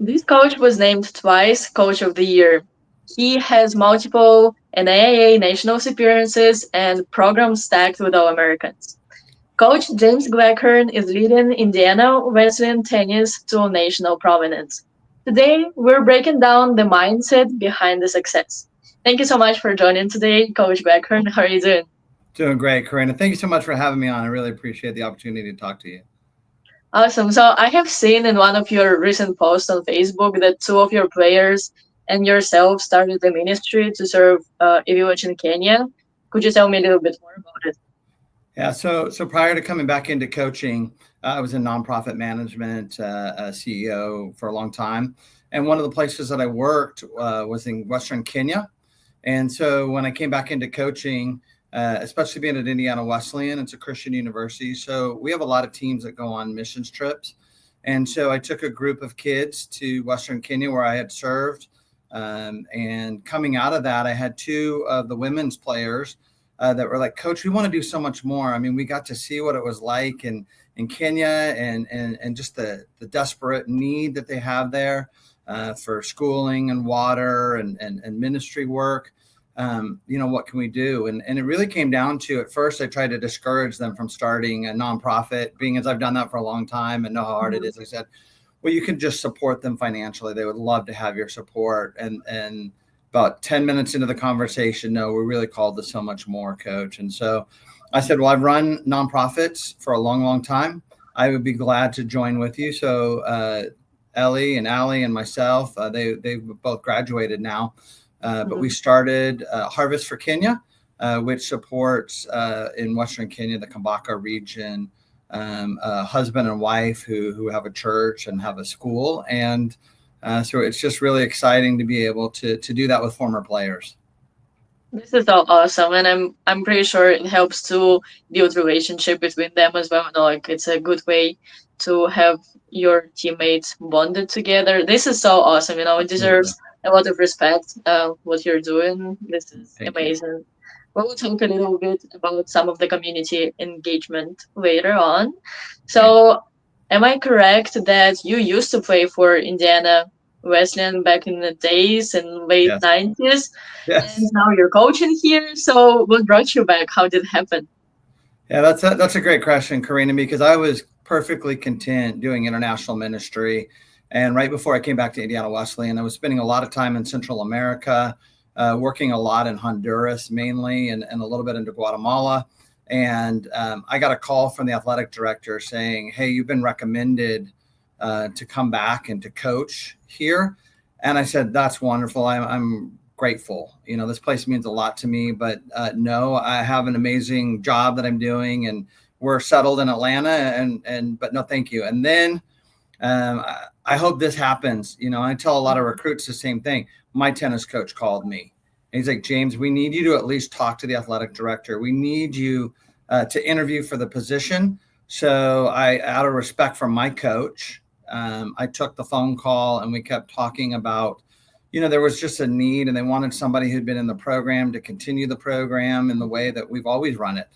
This coach was named twice Coach of the Year. He has multiple NAIA Nationals appearances and programs stacked with All Americans. Coach James Gleghorn is leading Indiana Wesleyan Tennis to national prominence. Today, we're breaking down the mindset behind the success. Thank you so much for joining today, Coach Gleghorn. How are you doing? Doing great, Karina. Thank you so much for having me on. I really appreciate the opportunity to talk to you. Awesome. So I have seen in one of your recent posts on Facebook that two of your players and yourself started the ministry to serve IWU in Kenya. Could you tell me a little bit more about it? Yeah, so prior to coming back into coaching, I was in nonprofit management, CEO for a long time, and one of the places that I worked was in Western Kenya. And so when I came back into coaching, especially being at Indiana Wesleyan, it's a Christian university, so we have a lot of teams that go on missions trips. And so I took a group of kids to Western Kenya where I had served. And coming out of that, I had two of the women's players that were like, Coach, we want to do so much more. I mean, we got to see what it was like in Kenya and just the desperate need that they have there for schooling and water and ministry work. What can we do? And it really came down to, at first, I tried to discourage them from starting a nonprofit, being as I've done that for a long time and know how hard it is. I said, well, you can just support them financially. They would love to have your support. And about 10 minutes into the conversation, no, we're really called to so much more, Coach. And so I said, well, I've run nonprofits for a long, long time. I would be glad to join with you. So Ellie and Allie and myself, they've both graduated now. But we started Harvest for Kenya, which supports in Western Kenya, the Kambaka region, a husband and wife who have a church and have a school. And so it's just really exciting to be able to do that with former players. This is so awesome, and I'm pretty sure it helps to build relationship between them as well. No, like it's a good way to have your teammates bonded together. This is so awesome. It Absolutely. deserves a lot of respect. What you're doing, this is Thank you. amazing. We'll talk a little bit about some of the community engagement later on. Great. So, am I correct that you used to play for Indiana Wesleyan back in the days in late Yes. 90s? And Yes. now you're coaching here. So what brought you back? How did it happen? Yeah, that's a great question, Karina, because I was perfectly content doing international ministry. And right before I came back to Indiana Wesleyan, I was spending a lot of time in Central America, working a lot in Honduras mainly, and a little bit into Guatemala. And I got a call from the athletic director saying, hey, you've been recommended to come back and to coach here. And I said, that's wonderful. I'm grateful. This place means a lot to me, but no, I have an amazing job that I'm doing and we're settled in Atlanta but no, thank you. And then I hope this happens. I tell a lot of recruits the same thing. My tennis coach called me and he's like, James, we need you to at least talk to the athletic director. We need you to interview for the position. So out of respect for my coach, I took the phone call and we kept talking about, there was just a need and they wanted somebody who'd been in the program to continue the program in the way that we've always run it.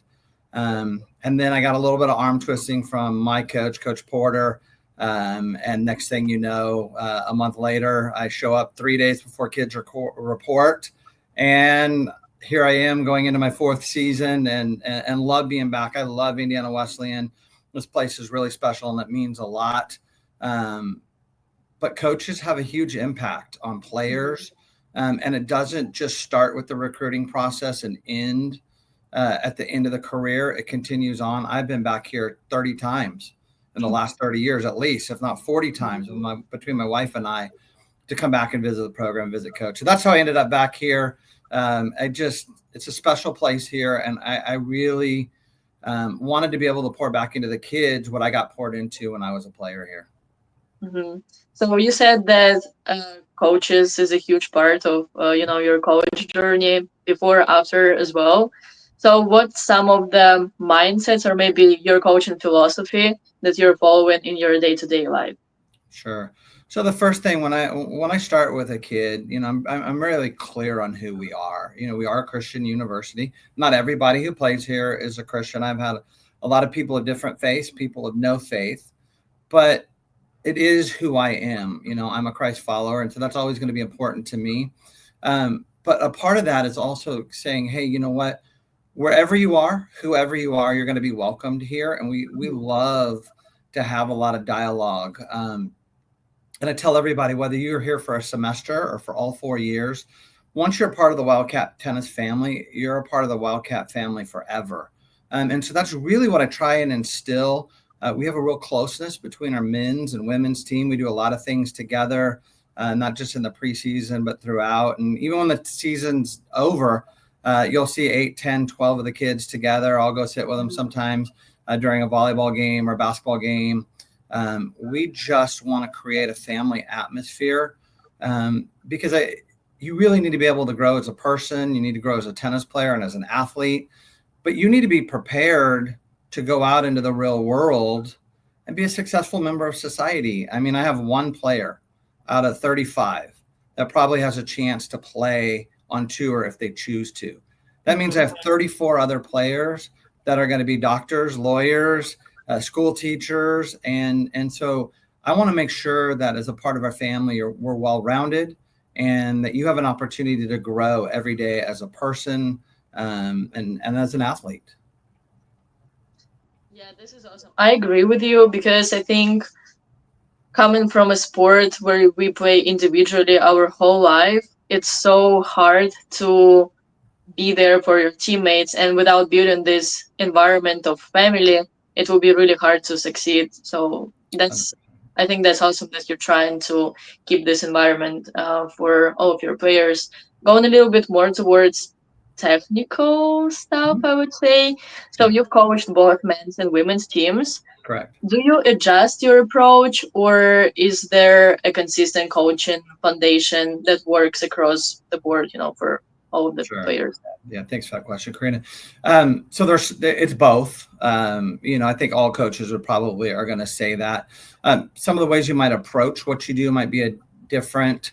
And then I got a little bit of arm twisting from my coach, Coach Porter. And next thing you know, a month later, I show up 3 days before kids report. And here I am going into my fourth season and love being back. I love Indiana Wesleyan. This place is really special and it means a lot. But coaches have a huge impact on players. And it doesn't just start with the recruiting process and end at the end of the career. It continues on. I've been back here 30 times in the last 30 years, at least, if not 40 times between my wife and I to come back and visit the program, visit coach. So that's how I ended up back here. It's a special place here. And I really wanted to be able to pour back into the kids what I got poured into when I was a player here. Mm-hmm. So you said that coaches is a huge part of your college journey before, after as well. So what's some of the mindsets or maybe your coaching philosophy that you're following in your day-to-day life? Sure. So the first thing when I start with a kid, I'm really clear on who we are. We are a Christian university. Not everybody who plays here is a Christian. I've had a lot of people of different faiths, people of no faith, but it is who I am. I'm a Christ follower, and so that's always going to be important to me. But a part of that is also saying, hey, you know what? Wherever you are, whoever you are, you're going to be welcomed here, and we love to have a lot of dialogue. And I tell everybody, whether you're here for a semester or for all 4 years, once you're part of the Wildcat tennis family, you're a part of the Wildcat family forever. And so that's really what I try and instill. We have a real closeness between our men's and women's team. We do a lot of things together, not just in the preseason, but throughout. And even when the season's over, you'll see 8, 10, 12 of the kids together. I'll go sit with them sometimes during a volleyball game or basketball game. We just want to create a family atmosphere because you really need to be able to grow as a person. You need to grow as a tennis player and as an athlete, but you need to be prepared to go out into the real world and be a successful member of society. I mean, I have one player out of 35 that probably has a chance to play on tour if they choose to. That means I have 34 other players that are going to be doctors, lawyers, school teachers. And so I want to make sure that as a part of our family, we're well-rounded and that you have an opportunity to grow every day as a person and as an athlete. Yeah, this is awesome. I agree with you because I think coming from a sport where we play individually our whole life, it's so hard to be there for your teammates, and without building this environment of family, it will be really hard to succeed. So that's, I think that's awesome that you're trying to keep this environment for all of your players. Going a little bit more towards technical stuff, I would say. So you've coached both men's and women's teams. Correct. Do you adjust your approach, or is there a consistent coaching foundation that works across the board, for all of the Sure. players? Yeah, thanks for that question, Karina. So it's both. I think all coaches are going to say that. Some of the ways you might approach what you do might be a different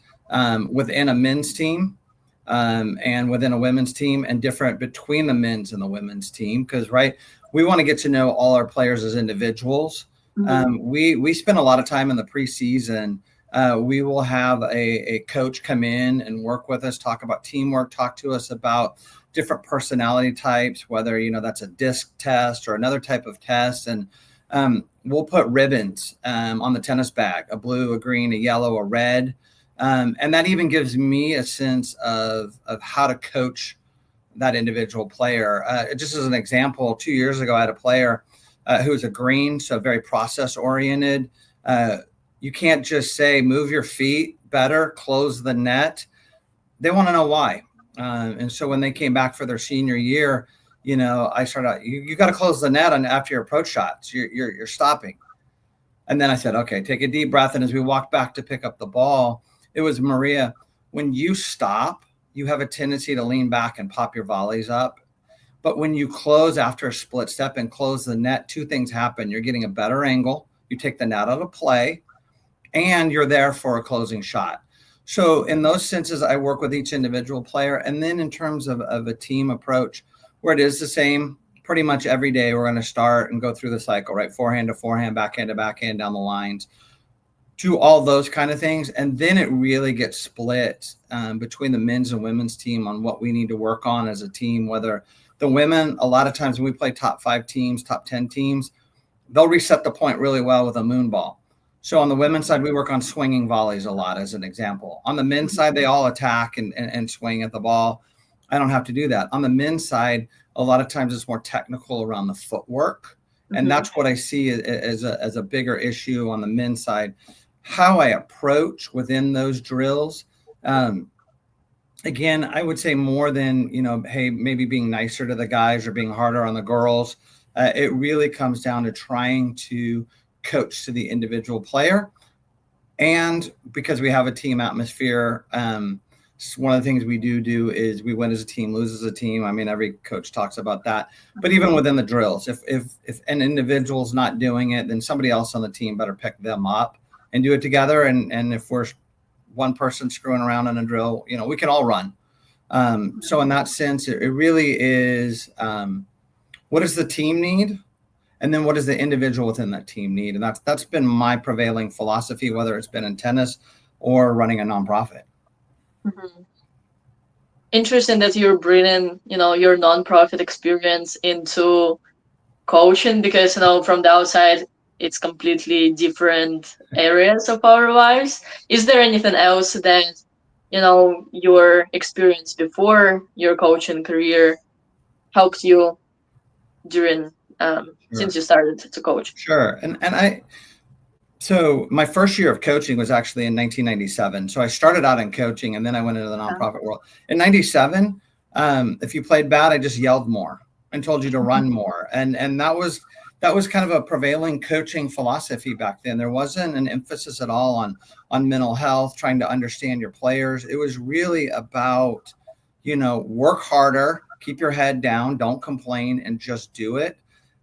within a men's team and within a women's team, and different between the men's and the women's team. Because we want to get to know all our players as individuals. We spend a lot of time in the preseason. We will have a coach come in and work with us, talk about teamwork, talk to us about different personality types, whether, that's a disc test or another type of test. And we'll put ribbons on the tennis bag, a blue, a green, a yellow, a red. And that even gives me a sense of how to coach that individual player. Just as an example, 2 years ago, I had a player who was a green, so very process oriented. You can't just say, move your feet better, close the net. They want to know why. And so when they came back for their senior year, I started out, you got to close the net after your approach shots. You're stopping. And then I said, okay, take a deep breath. And as we walked back to pick up the ball, it was, Maria, when you stop, you have a tendency to lean back and pop your volleys up. But when you close after a split step and close the net, two things happen. You're getting a better angle. You take the net out of play, and you're there for a closing shot. So in those senses, I work with each individual player. And then in terms of a team approach, where it is the same, pretty much every day we're going to start and go through the cycle, right? Forehand to forehand, backhand to backhand, down the lines, to all those kind of things. And then it really gets split between the men's and women's team on what we need to work on as a team, whether the women, a lot of times when we play top 5 teams, top 10 teams, they'll reset the point really well with a moon ball. So on the women's side, we work on swinging volleys a lot, as an example. On the men's side, they all attack and swing at the ball. I don't have to do that. On the men's side, a lot of times it's more technical around the footwork. And that's what I see as a bigger issue on the men's side. How I approach within those drills, again, I would say more than, hey, maybe being nicer to the guys or being harder on the girls. It really comes down to trying to coach to the individual player. And because we have a team atmosphere, one of the things we do is we win as a team, lose as a team. I mean, every coach talks about that. But even within the drills, if an individual's not doing it, then somebody else on the team better pick them up and do it together. And if we're one person screwing around in a drill, we can all run. So in that sense, it really is, what does the team need? And then what does the individual within that team need? And that's been my prevailing philosophy, whether it's been in tennis or running a nonprofit. Mm-hmm. Interesting that you're bringing, your nonprofit experience into coaching because, from the outside, it's completely different areas of our lives. Is there anything else that, your experience before your coaching career helped you during, since Sure. you started to coach? Sure. So my first year of coaching was actually in 1997. So I started out in coaching and then I went into the nonprofit world. In 97, if you played bad, I just yelled more and told you to run more. And that was kind of a prevailing coaching philosophy back then. There wasn't an emphasis at all on mental health, trying to understand your players. It was really about, work harder, keep your head down, don't complain, and just do it.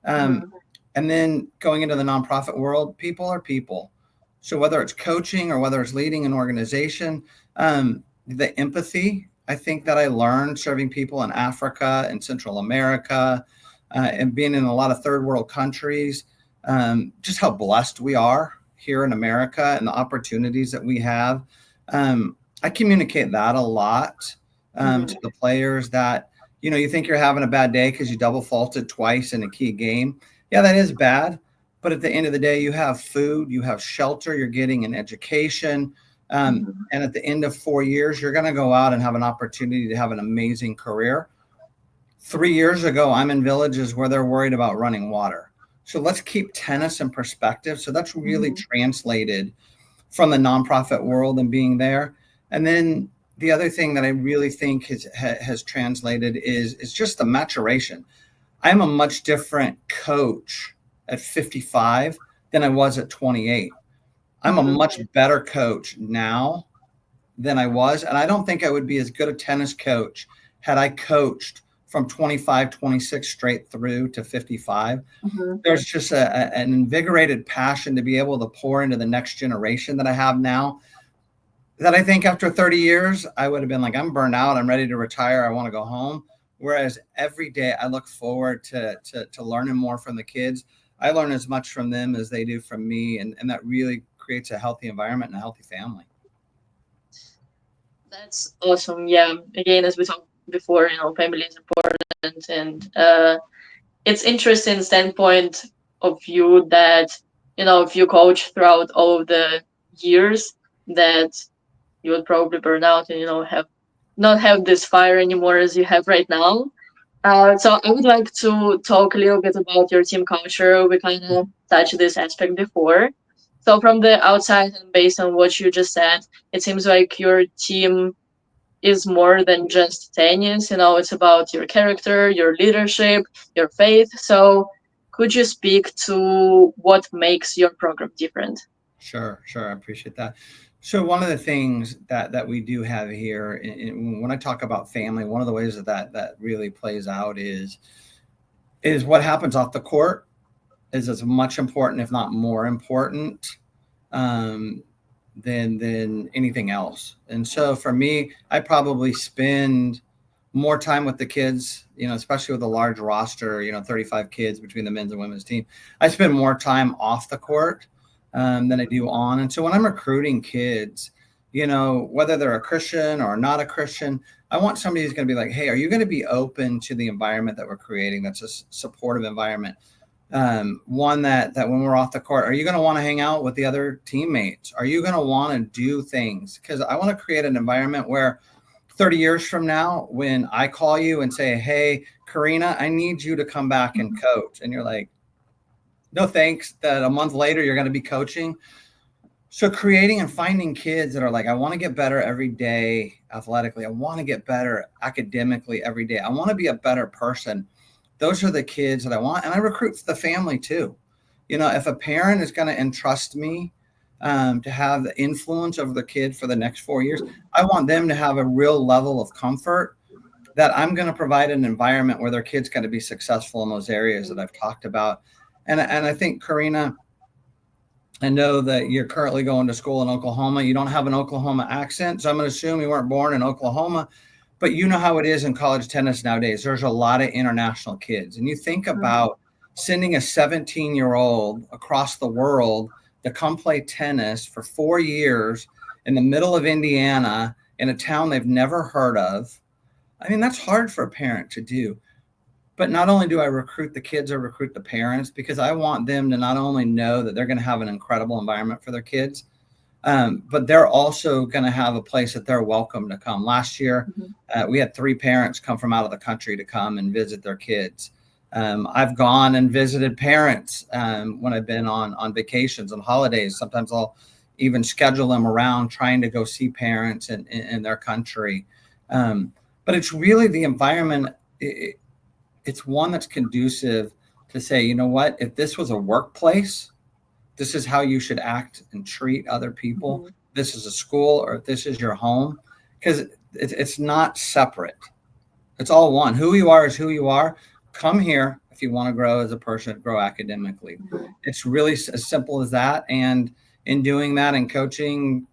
Mm-hmm. And then going into the nonprofit world, people are people. So whether it's coaching or whether it's leading an organization, the empathy, I think that I learned serving people in Africa and Central America and being in a lot of third world countries, just how blessed we are here in America and the opportunities that we have. I communicate that a lot to the players that, you think you're having a bad day because you double faulted twice in a key game. Yeah, that is bad. But at the end of the day, you have food, you have shelter, you're getting an education. And at the end of 4 years, you're going to go out and have an opportunity to have an amazing career. 3 years ago, I'm in villages where they're worried about running water. So let's keep tennis in perspective. So that's really translated from the nonprofit world and being there. And then the other thing that I really think has translated is just the maturation. I'm a much different coach at 55 than I was at 28. I'm a much better coach now than I was. And I don't think I would be as good a tennis coach had I coached from 25, 26 straight through to 55. There's just an invigorated passion to be able to pour into the next generation that I have now, that I think after 30 years, I would have been like, I'm burned out. I'm ready to retire. I want to go home. Whereas every day I look forward to learning more from the kids. I learn as much from them as they do from me. And that really creates a healthy environment and a healthy family. That's awesome. Yeah. Again, as we talked before, family is important. And it's interesting standpoint of you that, if you coach throughout all of the years, that you would probably burn out and, have not have this fire anymore as you have right now. So I would like to talk a little bit about your team culture. We kind of touched this aspect before. So from the outside and based on what you just said, it seems like your team is more than just tennis. It's about your character, your leadership, your faith. So could you speak to what makes your program different? Sure. I appreciate that. So one of the things that we do have here, when I talk about family, one of the ways that really plays out is what happens off the court is as much important, if not more important, than anything else. And so for me, I probably spend more time with the kids, especially with a large roster, 35 kids between the men's and women's team. I spend more time off the court than I do on. And so when I'm recruiting kids, whether they're a Christian or not a Christian, I want somebody who's going to be like, hey, are you going to be open to the environment that we're creating? That's a supportive environment. One that when we're off the court, are you going to want to hang out with the other teammates? Are you going to want to do things? Because I want to create an environment where 30 years from now, when I call you and say, hey, Karina, I need you to come back and coach. And you're like, no, thanks. That a month later, you're going to be coaching. So creating and finding kids that are like, I want to get better every day athletically. I want to get better academically every day. I want to be a better person. Those are the kids that I want. And I recruit for the family too. If a parent is going to entrust me to have the influence over the kid for the next 4 years, I want them to have a real level of comfort that I'm going to provide an environment where their kid's going to be successful in those areas that I've talked about. And I think, Karina, I know that you're currently going to school in Oklahoma. You don't have an Oklahoma accent, so I'm going to assume you weren't born in Oklahoma. But you know how it is in college tennis nowadays. There's a lot of international kids. And you think about sending a 17-year-old across the world to come play tennis for 4 years in the middle of Indiana in a town they've never heard of. I mean, that's hard for a parent to do. But not only do I recruit the kids, I recruit the parents, because I want them to not only know that they're going to have an incredible environment for their kids, but they're also going to have a place that they're welcome to come. Last year, we had 3 parents come from out of the country to come and visit their kids. I've gone and visited parents when I've been on vacations and holidays. Sometimes I'll even schedule them around trying to go see parents in their country. But it's really the environment. It's one that's conducive to say, you know what, if this was a workplace, this is how you should act and treat other people. This is a school, or if this is your home, because it's not separate. It's all one. Who you are is who you are. Come here if you want to grow as a person, grow academically. It's really as simple as that. And in doing that and coaching,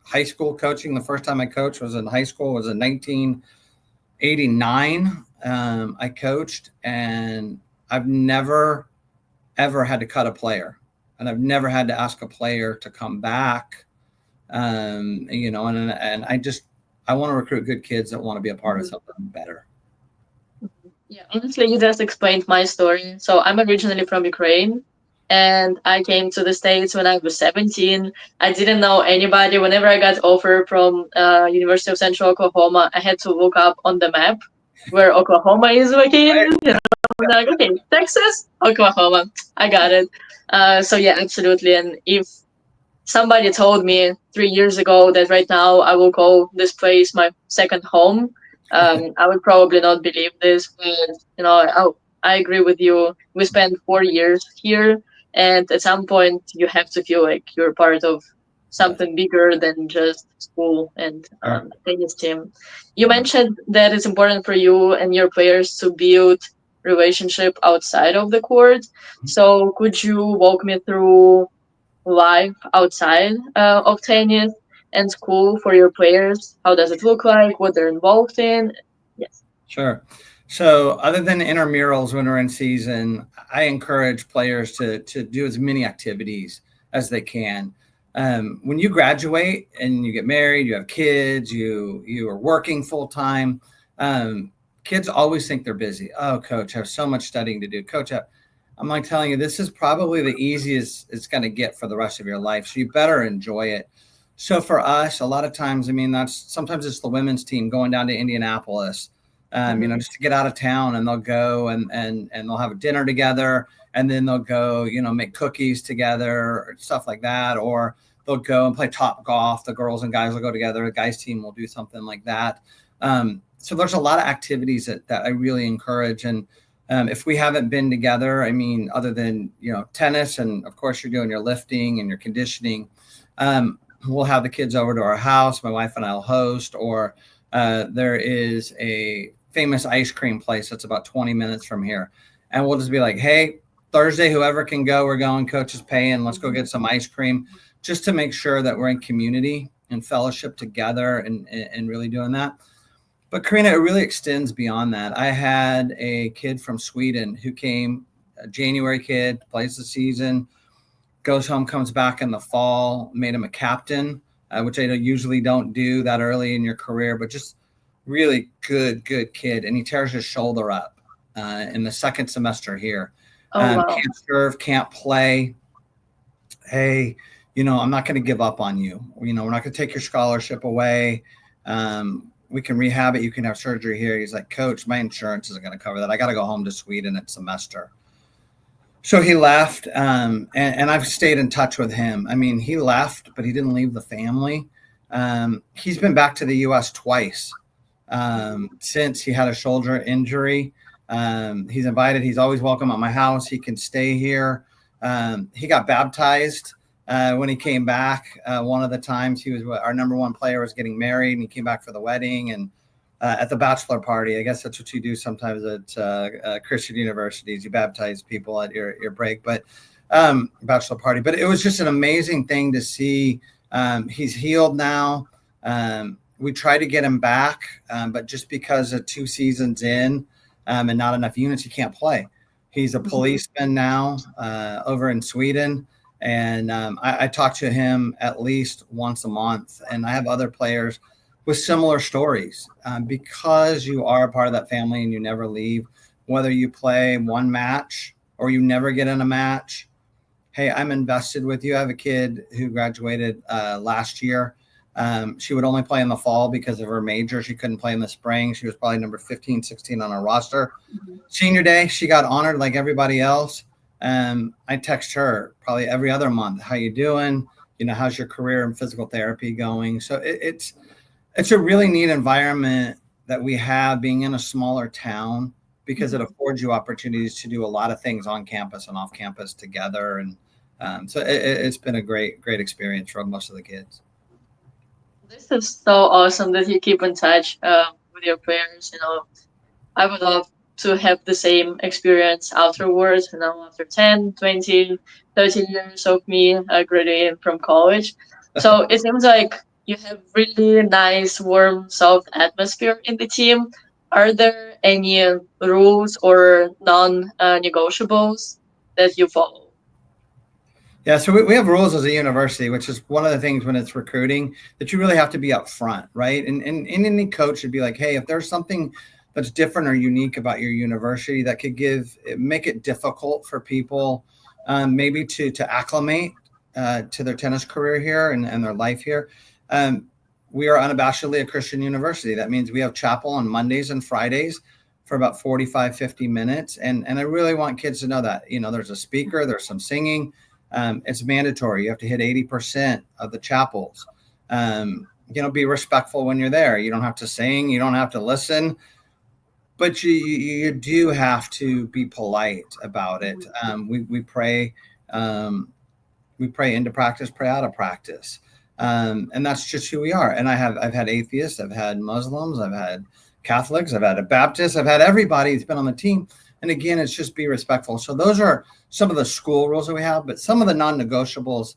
high school coaching, the first time I coached was in high school, was in 1989. I coached, and I've never, ever had to cut a player. And I've never had to ask a player to come back. And I want to recruit good kids that want to be a part of something better. Yeah, honestly, you just explained my story. So I'm originally from Ukraine, and I came to the States when I was 17. I didn't know anybody. Whenever I got offer from University of Central Oklahoma, I had to look up on the map where Oklahoma is located. I'm like, okay, Texas, Oklahoma, I got it. So yeah, absolutely. And if somebody told me 3 years ago that right now I will call this place my second home, I would probably not believe this. But I agree with you. We spent 4 years here, and at some point you have to feel like you're part of something bigger than just school and tennis team. You mentioned that it's important for you and your players to build relationship outside of the court. So could you walk me through life outside of tennis and school for your players? How does it look like? What they're involved in? Yes. Sure. So other than intramurals when we're in season, I encourage players to do as many activities as they can. When you graduate and you get married, you have kids, you are working full time. Kids always think they're busy. Oh, coach, I have so much studying to do. Coach, I'm like telling you, this is probably the easiest it's going to get for the rest of your life. So you better enjoy it. So for us, a lot of times, sometimes it's the women's team going down to Indianapolis, just to get out of town, and they'll go and they'll have a dinner together, and then they'll go, make cookies together or stuff like that. Or they'll go and play top golf. The girls and guys will go together. The guys team will do something like that. So there's a lot of activities that I really encourage. And if we haven't been together, other than, tennis, and of course you're doing your lifting and your conditioning, we'll have the kids over to our house. My wife and I'll host, or there is a famous ice cream place that's about 20 minutes from here. And we'll just be like, hey, Thursday, whoever can go, we're going, coach is paying. Let's go get some ice cream, just to make sure that we're in community and fellowship together and really doing that. But Karina, it really extends beyond that. I had a kid from Sweden who came, a January kid, plays the season, goes home, comes back in the fall, made him a captain, which I usually don't do that early in your career, but just really good kid. And he tears his shoulder up in the second semester here. Wow. Can't serve, can't play. Hey, I'm not going to give up on you. We're not going to take your scholarship away. We can rehab it. You can have surgery here. He's like, coach, my insurance isn't going to cover that. I got to go home to Sweden at semester. So he left, and I've stayed in touch with him. He left, but he didn't leave the family. He's been back to the U.S. twice since he had a shoulder injury. He's invited. He's always welcome at my house. He can stay here. He got baptized when he came back. One of the times he was our number one player was getting married, and he came back for the wedding and at the bachelor party. I guess that's what you do sometimes at Christian universities. You baptize people at your break, but bachelor party. But it was just an amazing thing to see. He's healed now. We tried to get him back, but just because of 2 seasons in and not enough units, he can't play. He's a policeman now over in Sweden. And I talk to him at least once a month. And I have other players with similar stories because you are a part of that family and you never leave, whether you play one match or you never get in a match. Hey, I'm invested with you. I have a kid who graduated last year. She would only play in the fall because of her major. She couldn't play in the spring. She was probably number 15, 16 on our roster. Senior day, she got honored like everybody else. I text her probably every other month. How you doing? You know, how's your career in physical therapy going? So it's a really neat environment that we have being in a smaller town because it affords you opportunities to do a lot of things on campus and off campus together. And so it's been a great experience for most of the kids. This is so awesome that you keep in touch with your players. I would love to have the same experience afterwards, after 10, 20, 30 years of me graduating from college. So it seems like you have really nice, warm, soft atmosphere in the team. Are there any rules or non-negotiables that you follow? Yeah, so we have rules as a university, which is one of the things when it's recruiting that you really have to be upfront, right? And any coach should be like, hey, if there's something that's different or unique about your university that could make it difficult for people maybe to acclimate to their tennis career here and their life here. We are unabashedly a Christian university. That means we have chapel on Mondays and Fridays for about 45, 50 minutes. And I really want kids to know that, there's a speaker, there's some singing. It's mandatory. You have to hit 80% of the chapels. Be respectful when you're there. You don't have to sing. You don't have to listen. But you do have to be polite about it. We pray. We pray into practice, pray out of practice. And that's just who we are. And I've had atheists. I've had Muslims. I've had Catholics. I've had a Baptist. I've had everybody that's been on the team. And again, it's just be respectful. So those are some of the school rules that we have, but some of the non-negotiables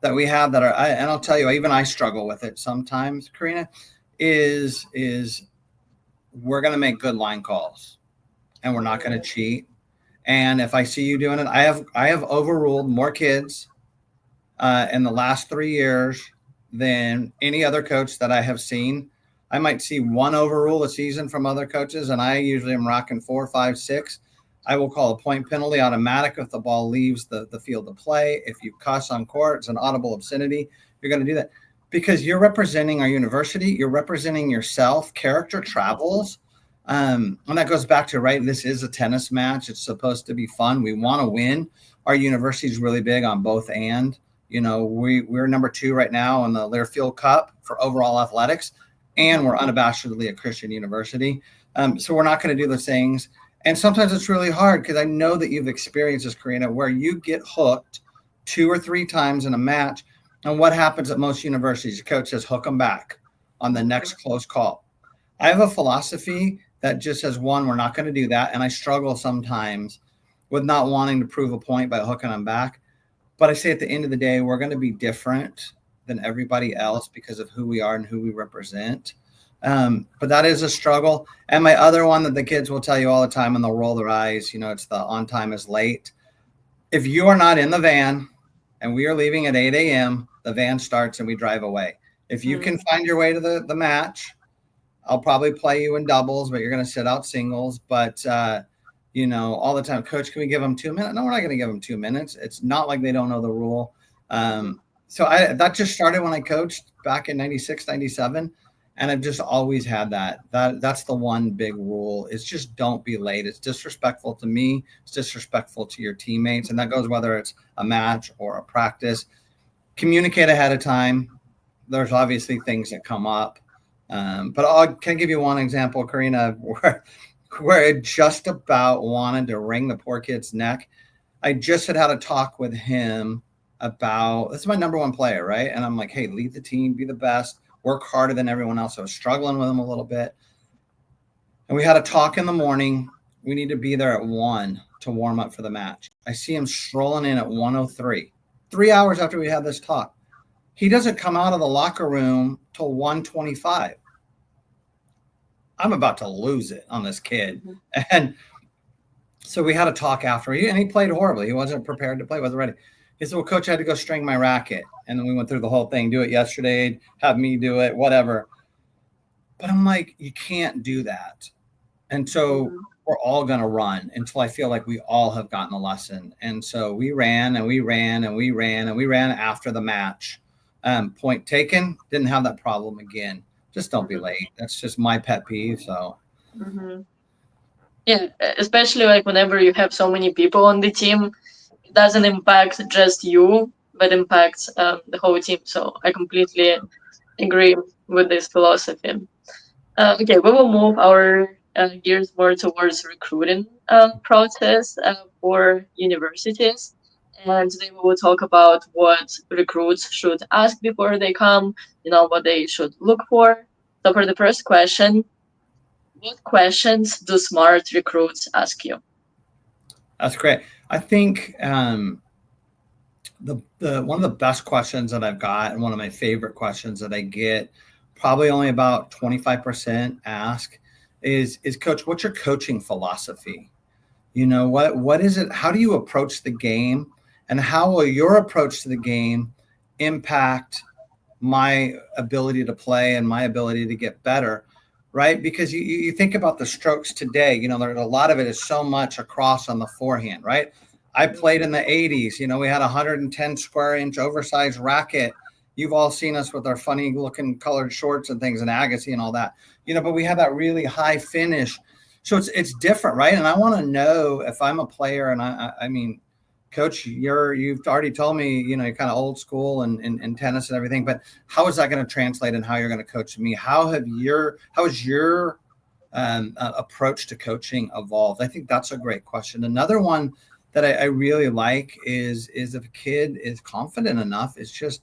that we have and I'll tell you, even I struggle with it sometimes, Karina, is we're going to make good line calls and we're not going to cheat. And if I see you doing it, I have overruled more kids in the last 3 years than any other coach that I have seen. I might see one overrule a season from other coaches, and I usually am rocking 4, 5, 6. I will call a point penalty automatic if the ball leaves the field of play. If you cuss on court, it's an audible obscenity. You're going to do that because you're representing our university. You're representing yourself. Character travels. And that goes back to, right, this is a tennis match. It's supposed to be fun. We want to win. Our university is really big on both and. We're number 2 right now in the Learfield Cup for overall athletics, and we're unabashedly a Christian university. So we're not going to do those things. And sometimes it's really hard because I know that you've experienced this, Karina, where you get hooked 2 or 3 times in a match. And what happens at most universities? The coach says, hook them back on the next close call. I have a philosophy that just says, one, we're not going to do that. And I struggle sometimes with not wanting to prove a point by hooking them back. But I say at the end of the day, we're going to be different than everybody else because of who we are and who we represent. But that is a struggle. And my other one that the kids will tell you all the time and they'll roll their eyes, it's the on time is late. If you are not in the van and we are leaving at 8 a.m., the van starts and we drive away. If you can find your way to the match, I'll probably play you in doubles, but you're going to sit out singles. But, all the time, coach, can we give them 2 minutes? No, we're not going to give them 2 minutes. It's not like they don't know the rule. So that just started when I coached back in 96, 97. And I've just always had that. That's the one big rule is just don't be late. It's disrespectful to me. It's disrespectful to your teammates. And that goes whether it's a match or a practice. Communicate ahead of time. There's obviously things that come up. But I can give you one example, Karina, where I just about wanted to wring the poor kid's neck. I just had a talk with him about, this is my number 1 player, right? And I'm like, hey, lead the team, be the best. Work harder than everyone else. I was struggling with him a little bit. And we had a talk in the morning. We need to be there at 1 to warm up for the match. I see him strolling in at 1:03, 3 hours after we had this talk. He doesn't come out of the locker room till 1:25. I'm about to lose it on this kid. And So we had a talk after, and he played horribly. He wasn't prepared to play, wasn't ready. He said, well, coach, I had to go string my racket. And then we went through the whole thing, do it yesterday, have me do it, whatever. But I'm like, you can't do that. And so we're all going to run until I feel like we all have gotten a lesson. And so we ran and we ran and we ran and we ran after the match. Point taken, didn't have that problem again. Just don't be late. That's just my pet peeve. So. Yeah, especially like whenever you have so many people on the team, it doesn't impact just you, but impacts the whole team. So I completely agree with this philosophy. Okay, we will move our gears more towards recruiting process for universities. And today we will talk about what recruits should ask before they come, what they should look for. So for the first question, what questions do smart recruits ask you? That's great. I think the one of the best questions that I've got, and one of my favorite questions that I get, probably only about 25% ask, is coach, what's your coaching philosophy? What is it? How do you approach the game, and how will your approach to the game impact my ability to play and my ability to get better? Right? Because you think about the strokes today, there's a lot of it is so much across on the forehand, right? I played in the 80s. We had 110 square inch oversized racket. You've all seen us with our funny looking colored shorts and things and Agassi and all that, but we have that really high finish. So it's different, right? And I want to know if I'm a player, and I mean, coach, you've already told me, you're kind of old school and tennis and everything, but how is that going to translate in how you're going to coach me? How has your approach to coaching evolved? I think that's a great question. Another one that I really like is if a kid is confident enough, it's just,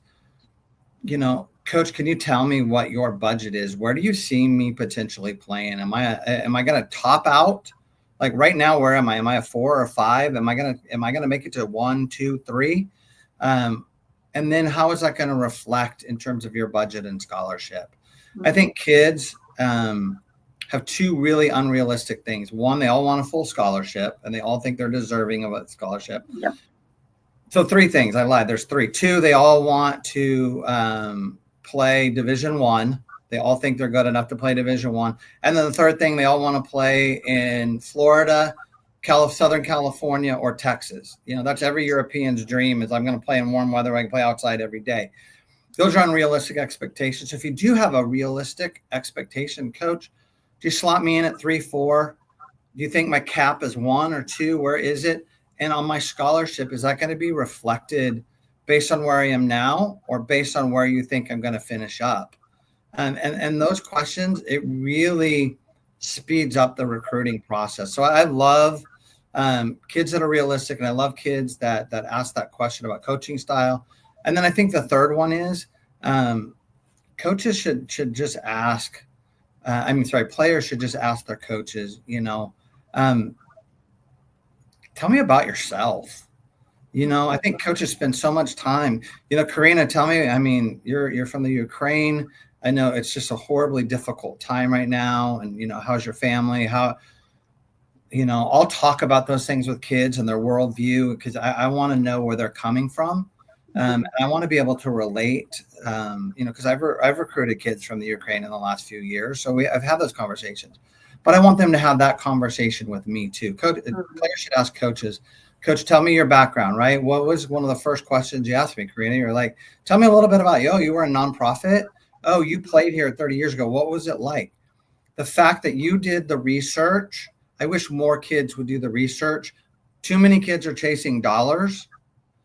coach, can you tell me what your budget is? Where do you see me potentially playing? Am I going to top out? Like right now, where am I? Am I a 4 or 5? Am I gonna make it to 1, 2, 3? And then how is that going to reflect in terms of your budget and scholarship? I think kids have two really unrealistic things. One, they all want a full scholarship, and they all think they're deserving of a scholarship. Yep. So 3 things. I lied. There's 3. 2, they all want to play Division I. They all think they're good enough to play Division I. And then the third thing, they all want to play in Florida, Southern California, or Texas. That's every European's dream, is I'm going to play in warm weather. I can play outside every day. Those are unrealistic expectations. If you do have a realistic expectation, coach, do you slot me in at 3, 4? Do you think my cap is 1 or 2? Where is it? And on my scholarship, is that going to be reflected based on where I am now, or based on where you think I'm going to finish up? And those questions, it really speeds up the recruiting process. So I love kids that are realistic, and I love kids that ask that question about coaching style. And then I think the third one is coaches should just ask. Players should just ask their coaches, tell me about yourself. I think coaches spend so much time. Karina, tell me, you're from the Ukraine. I know it's just a horribly difficult time right now. And, how's your family? I'll talk about those things with kids and their worldview, because I want to know where they're coming from. And I want to be able to relate, because I've recruited kids from the Ukraine in the last few years. So I've had those conversations, but I want them to have that conversation with me too. Players should ask coaches, Coach, tell me your background, right? What was one of the first questions you asked me, Karina? You're like, tell me a little bit about you. Oh, you were a nonprofit. Oh, you played here 30 years ago. What was it like? The fact that you did the research, I wish more kids would do the research. Too many kids are chasing dollars,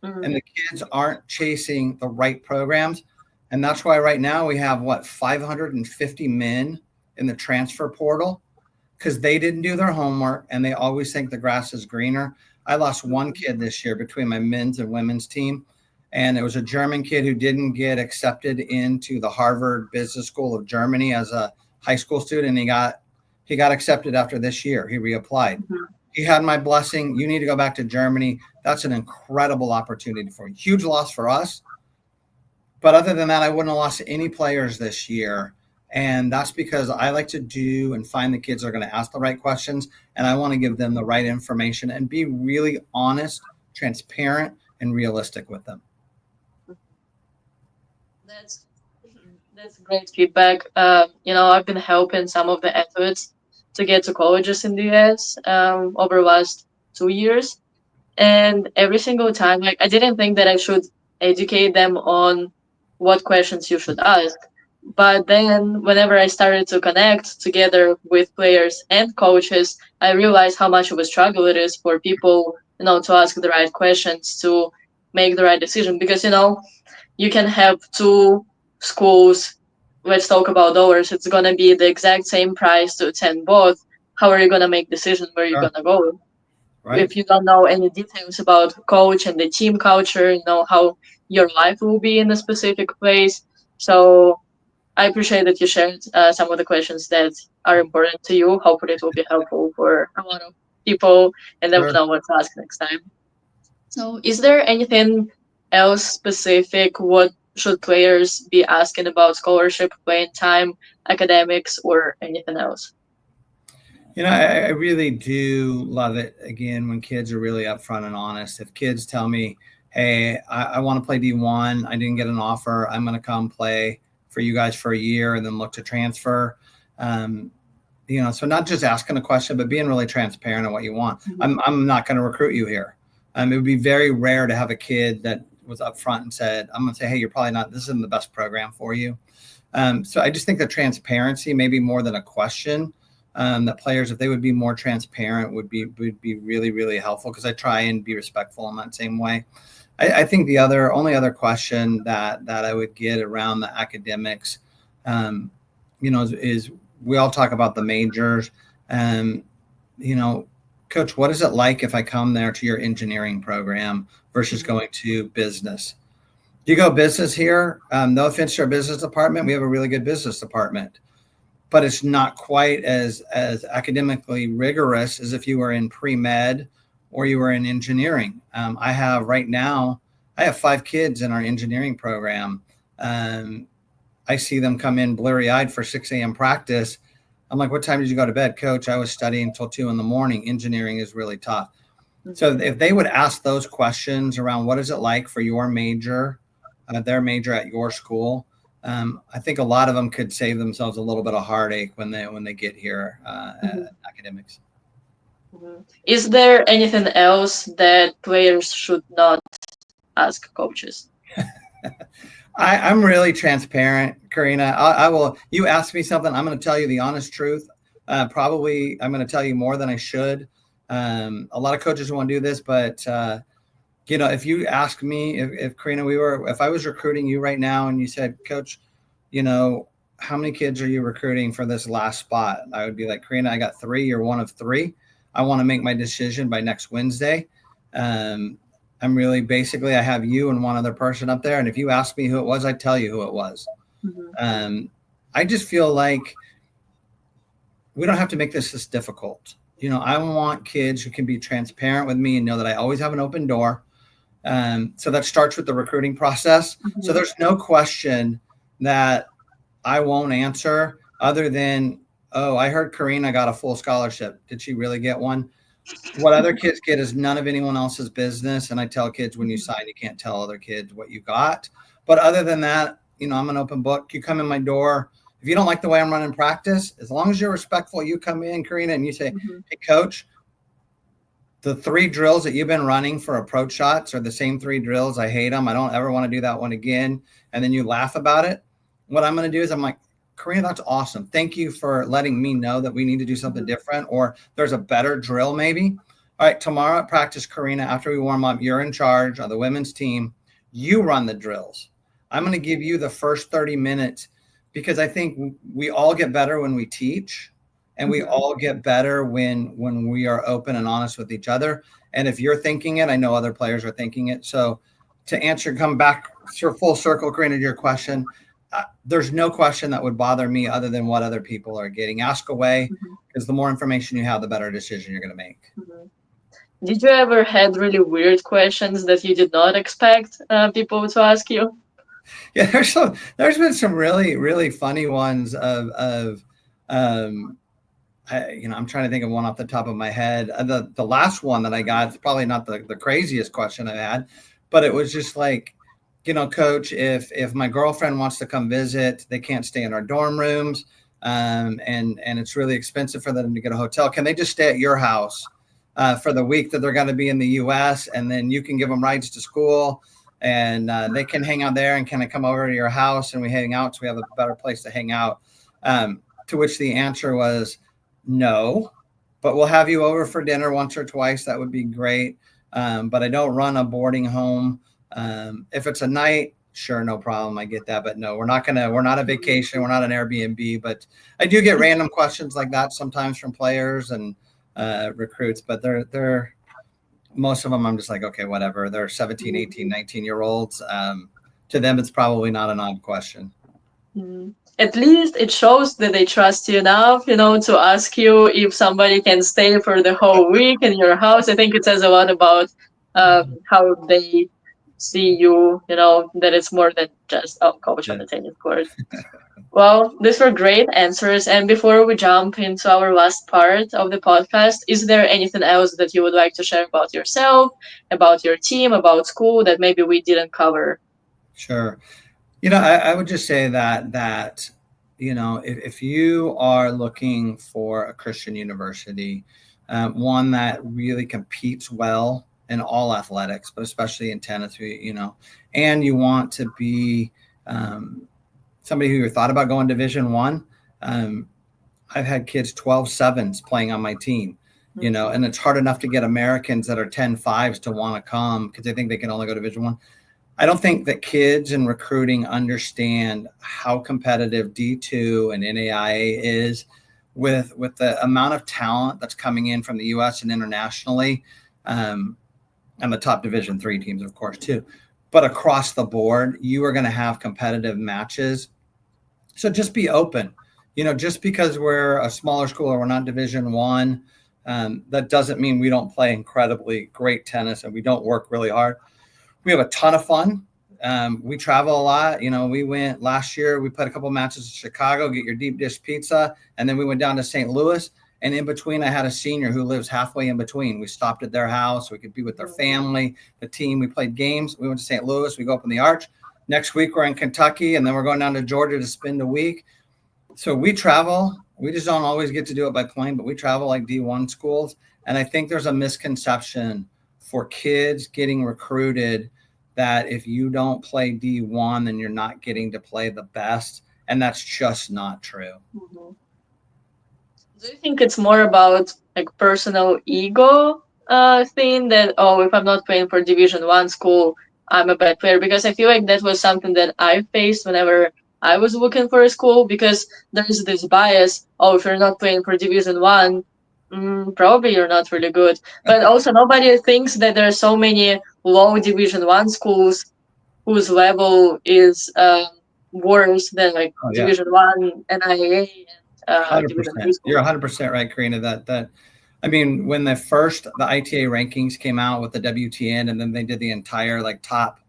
and the kids aren't chasing the right programs. And that's why right now we have, 550 men in the transfer portal, because they didn't do their homework and they always think the grass is greener. I lost one kid this year between my men's and women's team. And it was a German kid who didn't get accepted into the Harvard Business School of Germany as a high school student. He got accepted after this year. He reapplied. He had my blessing. You need to go back to Germany. That's an incredible opportunity for you. Huge loss for us. But other than that, I wouldn't have lost any players this year. And that's because I like to do and find the kids that are going to ask the right questions. And I want to give them the right information and be really honest, transparent, and realistic with them. That's that's great feedback. I've been helping some of the athletes to get to colleges in the US over the last 2 years, and every single time, like I didn't think that I should educate them on what questions you should ask, but then whenever I started to connect together with players and coaches, I realized how much of a struggle it is for people, to ask the right questions to make the right decision because you can have two schools. Let's talk about dollars. It's gonna be the exact same price to attend both. How are you gonna make decision where you're Sure. gonna go Right. if you don't know any details about coach and the team culture? How your life will be in a specific place. So I appreciate that you shared some of the questions that are important to you. Hopefully, it will be helpful for a lot of people, and they will Sure. know what to ask next time. So, is there anything else specific? What should players be asking about scholarship, playing time, academics, or anything else? I really do love it again when kids are really upfront and honest. If kids tell me, hey, I want to play D1, I didn't get an offer, I'm going to come play for you guys for a year and then look to transfer. Um, so not just asking a question, but being really transparent on what you want. Mhm. I'm not going to recruit you here. It would be very rare to have a kid that was upfront and said, I'm going to say, hey, you're probably not, this isn't the best program for you. So I just think the transparency, maybe more than a question, that players, if they would be more transparent, would be really, really helpful because I try and be respectful in that same way. I think the only other question that I would get around the academics, is we all talk about the majors. Um, Coach, what is it like if I come there to your engineering program versus Mhm. going to business? You go business here. No offense to our business department, we have a really good business department, but it's not quite as academically rigorous as if you were in pre-med or you were in engineering. I have 5 kids in our engineering program. Um, I see them come in blurry-eyed for 6 a.m. practice. I'm like, what time did you go to bed, Coach? I was studying until 2 in the morning. Engineering is really tough. So Mhm. if they would ask those questions around what is it like for your major, their major at your school, I think a lot of them could save themselves a little bit of heartache when they get here Mhm. at academics. Mhm. Is there anything else that players should not ask coaches? I'm really transparent, Karina. I will. You ask me something, I'm going to tell you the honest truth. Probably, I'm going to tell you more than I should. A lot of coaches want to do this, but if you ask me, if Karina, if I was recruiting you right now, and you said, Coach, how many kids are you recruiting for this last spot? I would be like, Karina, I got 3. You're one of 3. I want to make my decision by next Wednesday. Um, I'm really basically, I have you and one other person up there. And if you ask me who it was, I'd tell you who it was. Mhm. Um, I just feel like we don't have to make this difficult. I want kids who can be transparent with me and know that I always have an open door. So that starts with the recruiting process. So Mhm. there's no question that I won't answer other than, oh, I heard Karina got a full scholarship. Did she really get one? What other kids get is none of anyone else's business. And I tell kids when you Mhm. sign, you can't tell other kids what you got. But other than that, I'm an open book. You come in my door. If you don't like the way I'm running practice, as long as you're respectful, you come in, Karina, and you say, Mhm. hey, Coach, the 3 drills that you've been running for approach shots are the same 3 drills. I hate them. I don't ever want to do that one again. And then you laugh about it. What I'm going to do is I'm like, Karina, that's awesome. Thank you for letting me know that we need to do something Mhm. different, or there's a better drill maybe. All right, tomorrow at practice, Karina, after we warm up, you're in charge of the women's team. You run the drills. I'm going to give you the first 30 minutes because I think we all get better when we teach, and we Mhm. all get better when we are open and honest with each other. And if you're thinking it, I know other players are thinking it. So to come back full circle, Karina, to your question, there's no question that would bother me other than what other people are getting. Ask away, Mhm. because the more information you have, the better decision you're going to make. Mhm. Did you ever had really weird questions that you did not expect people to ask you? Yeah, there's been some really, really funny ones um, I'm trying to think of one off the top of my head. The last one that I got, it's probably not the craziest question I've had, but it was just like, coach, if my girlfriend wants to come visit, they can't stay in our dorm rooms, and it's really expensive for them to get a hotel. Can they just stay at your house for the week that they're going to be in the U.S., and then you can give them rides to school, and they can hang out there, and can I come over to your house and we hang out so we have a better place to hang out? To which the answer was no, but we'll have you over for dinner once or twice. That would be great. But I don't run a boarding home. If it's a night, sure, no problem. I get that. But no, we're not a vacation. We're not an Airbnb. But I do get random questions like that sometimes from players and recruits. But they're most of them, I'm just like, okay, whatever. They're 17, 18, 19-year-olds. To them, it's probably not an odd question. At least it shows that they trust you enough, to ask you if somebody can stay for the whole week in your house. I think it says a lot about how they see you, that it's more than just, coach on Yeah. the tennis court. Well, these were great answers. And before we jump into our last part of the podcast, is there anything else that you would like to share about yourself, about your team, about school that maybe we didn't cover? Sure. I would just say that if you are looking for a Christian university, one that really competes well in all athletics, but especially in tennis, and you want to be somebody who thought about going Division I. I've had kids 12-7s playing on my team, and it's hard enough to get Americans that are 10-5s to want to come because they think they can only go Division I don't think that kids in recruiting understand how competitive D2 and NAIA is with the amount of talent that's coming in from the U.S. and internationally, and the top Division III teams, of course, too. But across the board, you are going to have competitive matches. So just be open. Just because we're a smaller school or we're not Division I, that doesn't mean we don't play incredibly great tennis and we don't work really hard. We have a ton of fun. We travel a lot. We went last year, we played a couple matches in Chicago, get your deep dish pizza. And then we went down to St. Louis. And in between, I had a senior who lives halfway in between. We stopped at their house so we could be with their family, the team. We played games. We went to St. Louis. We go up in the Arch. Next week, we're in Kentucky. And then we're going down to Georgia to spend a week. So we travel. We just don't always get to do it by plane, but we travel like D1 schools. And I think there's a misconception for kids getting recruited that if you don't play D1, then you're not getting to play the best. And that's just not true. Mm-hmm. Do you think it's more about like personal ego thing that, if I'm not playing for Division I school, I'm a bad player? Because I feel like that was something that I faced whenever I was looking for a school, because there's this bias, if you're not playing for Division I, probably you're not really good. But also nobody thinks that there are so many low Division I schools whose level is worse than like Division I, NIAA, and Division 100%. III schools. You're 100% right, Karina. When the ITA rankings came out with the WTN, and then they did the entire top,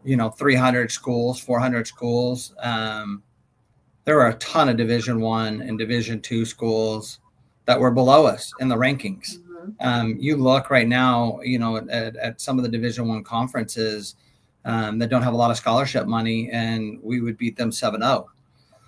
300 schools, 400 schools. There were a ton of Division I and Division II schools that were below us in the rankings. Mm-hmm. You look right now, at some of the Division I conferences that don't have a lot of scholarship money, and we would beat them 7-0.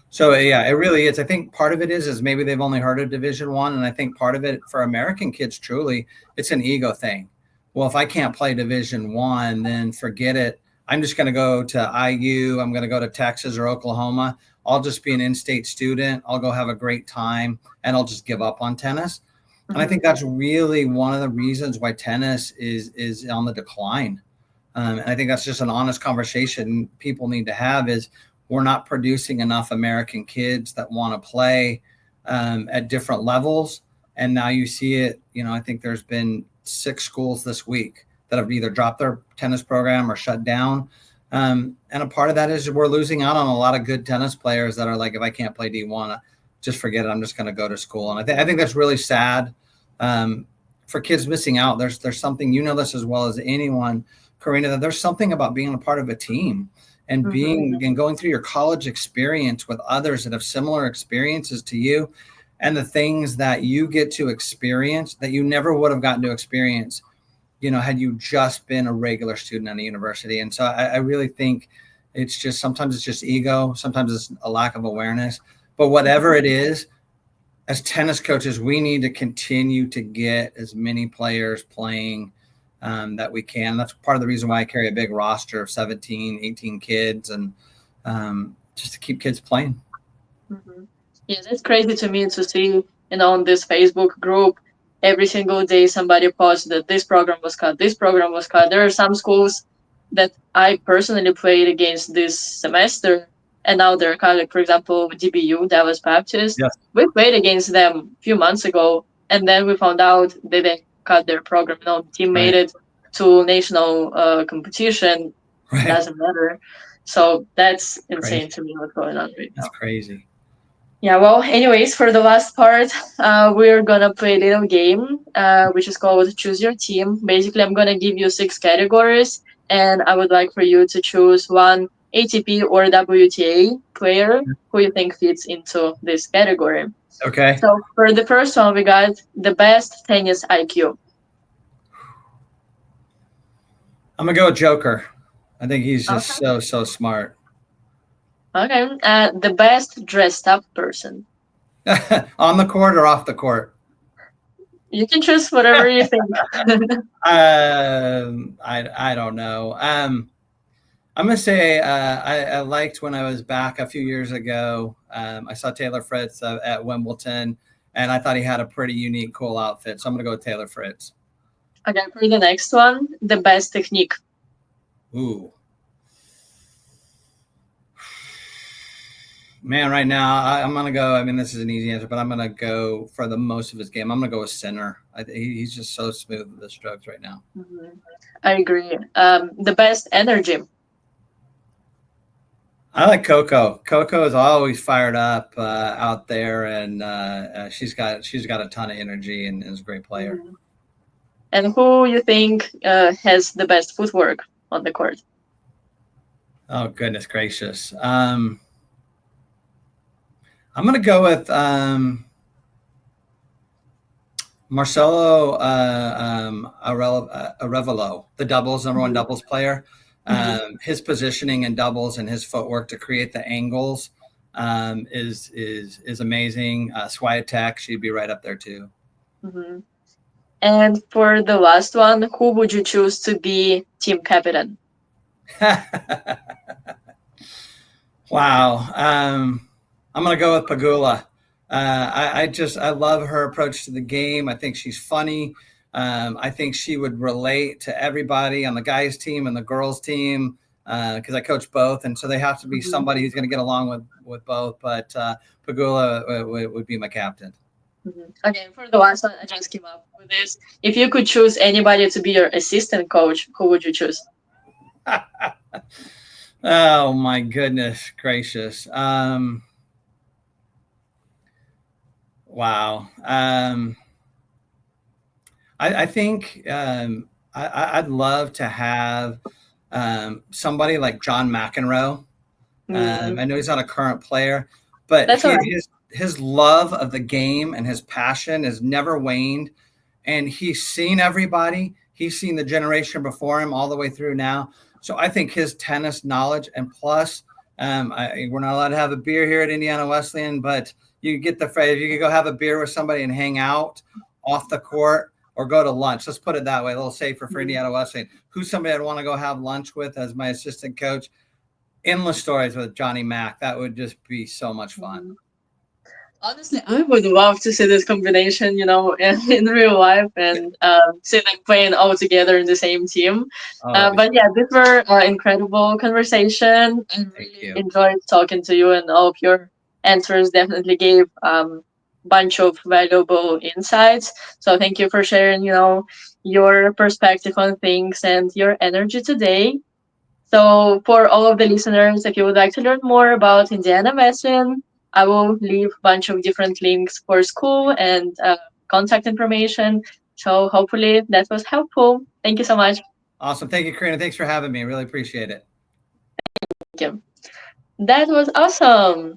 So yeah, it really is. I think part of it is maybe they've only heard of Division I, and I think part of it for American kids, truly, it's an ego thing. Well, if I can't play Division I, then forget it. I'm just going to go to IU. I'm going to go to Texas or Oklahoma. I'll just be an in-state student. I'll go have a great time, and I'll just give up on tennis. Mm-hmm. And I think that's really one of the reasons why tennis is on the decline. And I think that's just an honest conversation people need to have is we're not producing enough American kids that want to play at different levels. And now you see it, I think there's been 6 schools this week that have either dropped their tennis program or shut down. And a part of that is we're losing out on a lot of good tennis players that are like, if I can't play D1, just forget it. I'm just going to go to school. And I think that's really sad for kids missing out. There's something, this as well as anyone, Karina, that there's something about being a part of a team. and Mm-hmm. being and going through your college experience with others that have similar experiences to you, and the things that you get to experience that you never would have gotten to experience, had you just been a regular student at a university. And so I really think it's just, sometimes it's just ego, sometimes it's a lack of awareness, but whatever it is, as tennis coaches, we need to continue to get as many players playing that we can. That's part of the reason why I carry a big roster of 17, 18 kids, and just to keep kids playing. Mm-hmm. Yeah, that's crazy to me to see, on this Facebook group, every single day somebody posts that this program was cut, this program was cut. There are some schools that I personally played against this semester, and now they're cut. Like, for example, DBU, Dallas Baptist. Yes. We played against them a few months ago, and then we found out that they cut their program. The team made Right. it to national competition. Right. Doesn't matter. So that's insane Crazy. to me what's going on right That's now. crazy. Yeah, well, anyways, for the last part, we're gonna play a little game, which is called Choose Your Team. Basically, I'm gonna give you 6 categories, and I would like for you to choose one ATP or WTA player who you think fits into this category. Okay. So, for the first one, we got the best tennis IQ. I'm gonna go with Joker. I think he's just Okay. so smart. Okay. The best dressed up person. On the court or off the court? You can choose whatever you think. I don't know. I'm gonna say I liked when I was back a few years ago. I saw Taylor Fritz at Wimbledon, and I thought he had a pretty unique, cool outfit. So I'm gonna go with Taylor Fritz. Okay, for the next one, the best technique. Ooh, man, right now I'm gonna go. I mean, this is an easy answer, but I'm gonna go for the most of his game. I'm gonna go with Sinner. He's just so smooth with the strokes right now. Mhm. I agree. The best energy. I like Coco. Coco is always fired up out there, and she's got a ton of energy and is a great player. Mhm. And who you think has the best footwork on the court? Oh goodness gracious! I'm gonna go with Marcelo Arevalo, the doubles number one Mhm. doubles player. Mhm. His positioning in doubles and his footwork to create the angles is amazing. Swiatek, she'd be right up there too. Mhm. And for the last one, who would you choose to be team captain? Wow. I'm gonna go with Pagula. I love her approach to the game. I think she's funny. I think she would relate to everybody on the guys' team and the girls' team because I coach both, and so they have to be Mhm. somebody who's going to get along with both. But Pagula would be my captain. Mhm. Okay, for the last one, I just came up with this. If you could choose anybody to be your assistant coach, who would you choose? Oh my goodness gracious! Wow. I think I'd love to have somebody like John McEnroe. Mm, I know he's not a current player, but that's all right. his love of the game and his passion has never waned. And he's seen everybody. He's seen the generation before him all the way through now. So I think his tennis knowledge, and plus, we're not allowed to have a beer here at Indiana Wesleyan, but you get the phrase. You could go have a beer with somebody and hang out off the court or go to lunch. Let's put it that way, a little safer for Mhm. Indiana Wesleyan. Who's somebody I'd want to go have lunch with as my assistant coach? Endless stories with Johnny Mack. That would just be so much fun. Mhm. Honestly, I would love to see this combination, in real life and see them playing all together in the same team. Oh, that'd be But yeah, this were incredible conversation. I thank really you. enjoyed talking to you, and all of your answers definitely gave bunch of valuable insights. So thank you for sharing, your perspective on things and your energy today. So, for all of the listeners, if you would like to learn more about Indiana Wesleyan, I will leave a bunch of different links for school and contact information. So, hopefully, that was helpful. Thank you so much. Awesome. Thank you, Karina. Thanks for having me. Really appreciate it. That was awesome.